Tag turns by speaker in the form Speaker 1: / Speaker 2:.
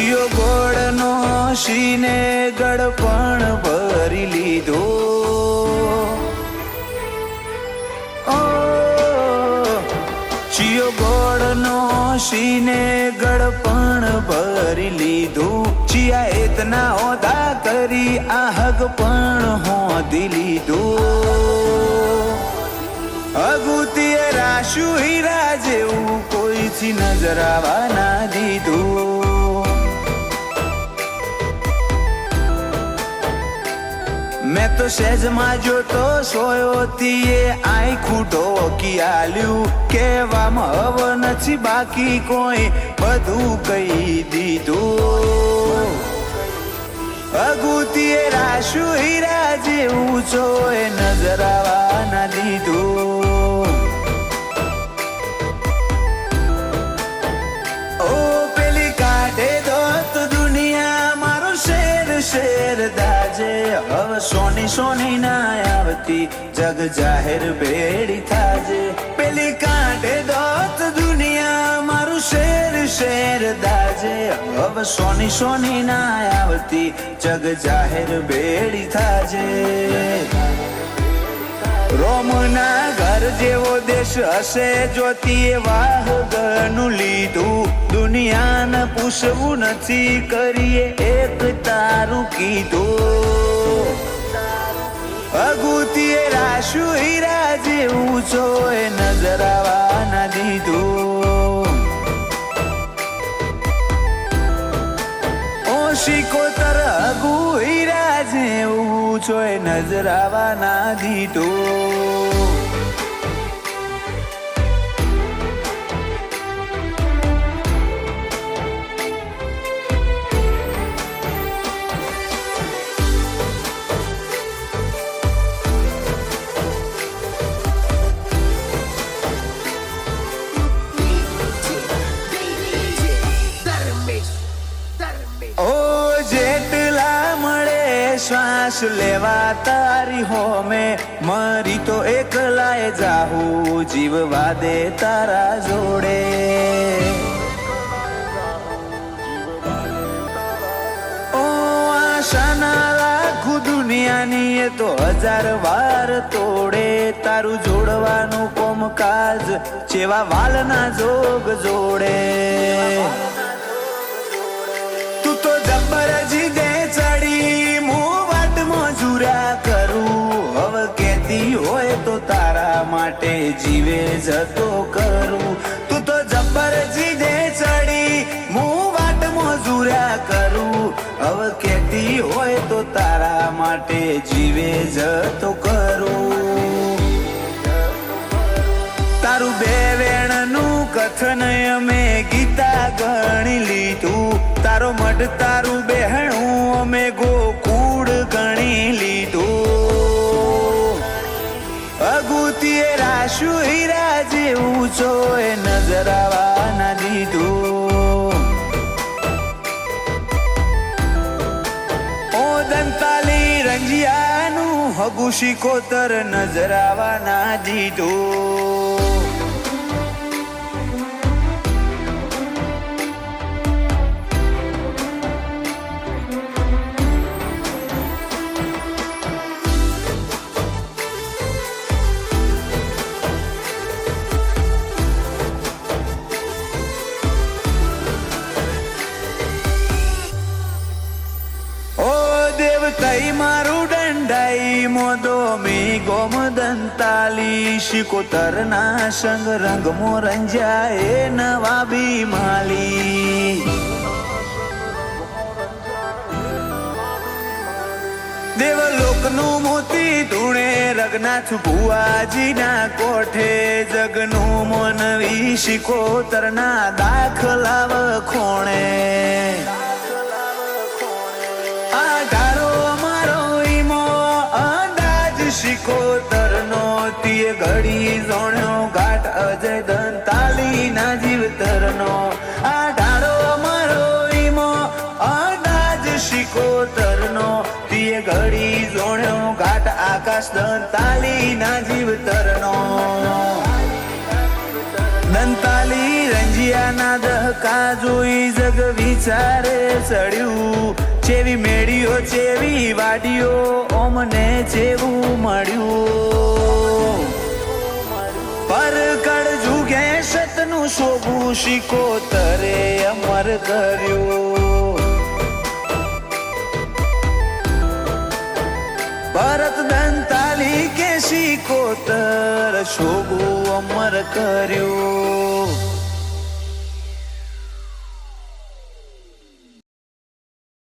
Speaker 1: ચિયો ગોળનો શીને ગળપણ ભરી લીધો. ચિયો ગોળનો શીને ગળપણ ભરી લીધું. ચિયા એતના ઓદા કરી આ હગ પણ હોધી લીધું. અગુતીએ રાશુ હીરા જેવું કોઈથી નજર આવવા ના દીધું. મેં તો સહેજમાં જોતો સોયોતીએ આઈ ખૂટો કિયાલ્યું. કહેવામાં હવ નથી બાકી કોઈ બધું કહી દીધું. અગુતીએ રાશુ હીરા જેવું ચોય નજર આવવા ના દીધું. ઓ પેલી કાઢે દોત દુનિયા મારો શેર શેર દાજે. હવે સોની સોની ના આવતી જગ જાહેર ભેડી થાજે. પેલી કાઢે દોત દુનિયા મારું શેર શેર દાજે. હવે સોની સોની ના આવતી જગ જાહેર ભેડી થાજે. રોમના ઘર જેવો દેશ હશે જોતીએ વાહગનું લીધું. દુનિયાને પૂછવું નથી કરીએ એક તારું કીધું. અગુતીએ રાશુ હીરા જેવું ચોય નજર આવવા ના દીધું. ઓ શિકોતર અગુ હીરા જેવું ચોય નજર આવવા ના દીધું. ઓ જેટલા મળે શ્વાસ લેવા તારી હોમે. મરી તો એકલાય જાહું જીવવા દે તારા જોડે. ઓ આશાના લાખું દુનિયાની એ તો 1000 વાર તોડે. તારું જોડવાનું કોમકાજ જેવા વાલના જોગ જોડે. જીદે ચડી હું વાટ મજૂરા કરું. હવે કેતી હોય તો તારા માટે જીવે જતો કરું. તું તો જબ્બર જીદે ચડી હું વાટ મજૂરા કરું. હવે કેતી હોય તો તારા માટે જીવે જતો કરું. તારું બે વેણનું કથન અમે ગીતા ગણી લીધું. તારો મઢ તારું બહેણું અમે ગોકુળ ગણી લીધું. અગુતીએ રાશુ હીરા જેવું ચોય નજર આવવા ના દીધું. ઓ દંતાલી રંજિયાનું હગુ શિકોતર નજર આવવા ના દીધું. તઈ મારું દંડાઈ મોદો મી ગોમ દંતાલી. શિકોતર ના સંગ રંગ મો રંજાએ નવા બીમાલી. દેવલોકનું મોતી ધૂણે રઘનાથ ભુવાજીના કોઠે. જગનું મોનવી શિકોતરના દાખલા વખોણે. શિકોતરનો તીએ ઘડી જોણ્યો ઘાટ અજય દંતાલી ના જીવતરનો. આ ઢાળો મારો ઈમો અંદાજ શિકોતરનો તીએ ઘડી જોણ્યો ઘાટ આકાશ દંતાલી ના જીવતરનો. દંતાલી રંજિયા ના ડહકા જોઈ જગ વિચારે ચડ્યું, ચેવી મેળીઓ ચેવી વાડીઓ ઓમને જેવું મળ્યું. પર કળ જુગે સતનું શોભું શિકોતરે અમર કર્યું. ભરત દંતાલી કે શિકોતર શોભું અમર કર્યું.